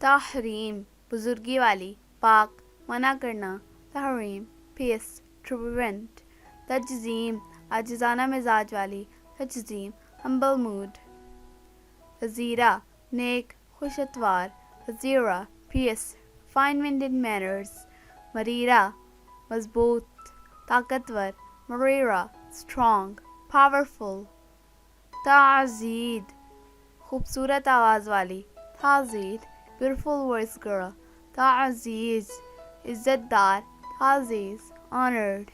تحریم بزرگی والی، پاک منع کرنا، تحریم پیس ٹو پریونٹ. تجزیم عاجزانہ مزاج والی، تجزیم ہمبل موڈ. وزیرہ نیک خوش اتوار، وزیرہ پیس فائن وینڈڈ مینرز. مریرہ مضبوط طاقتور، مریرہ اسٹرانگ پاورفل. تعزید خوبصورت آواز والی، تعزید بیوٹیفل وائس گرل. تعزیز عزت دار، تعزیز آنرڈ.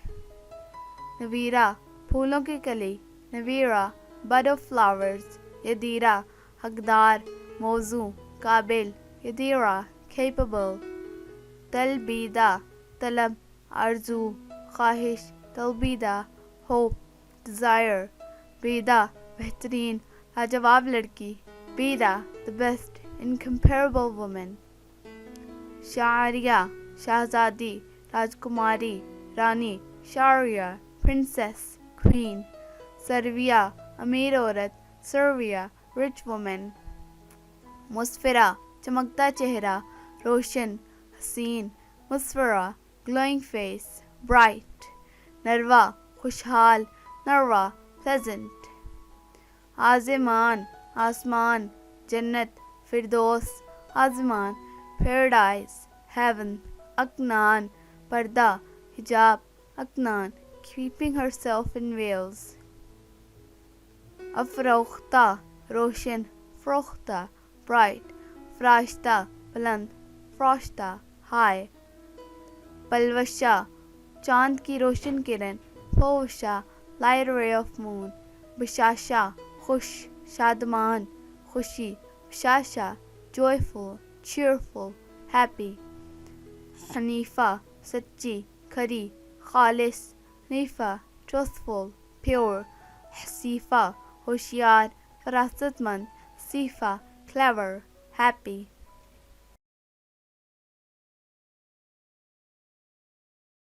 نویرہ پھولوں کی کلی، نویرہ بڈ آف فلاورز. یدیرہ حقدار، موزوں قابل، یدیرہ کیپیبل. تلبیدہ طلب، آرزو خواہش، تلبیدہ ہوپ ڈیزائر. بیدہ بہترین لاجواب لڑکی، بیدہ the best incomparable woman. شعریہ شہزادی، راجکماری، رانی، شاریہ پرنسس queen. سرویہ امیر عورت، سرویہ rich woman. مسفرہ چمکتا چہرہ، روشن حسین، مسفرہ glowing face bright. نروا خوشحال، نروا pleasant. آزمان آسمان، جنت فردوس، آزمان پیراڈائز heaven. اکنان پردہ حجاب، اکنان keeping herself in veils. افروختہ روشن، فروختہ bright. فراشتہ بلند، فراشتہ high. پلوشہ چاند کی روشن کرن، Palwasha light ray of moon. بشاشہ خوش شادمان، خوشی، بشاشہ joyful cheerful happy. حنیفہ سچی کھری، خالص، حنیفہ truthful pure. حسیفہ ہوشیار فراست مند، حسیفہ clever happy.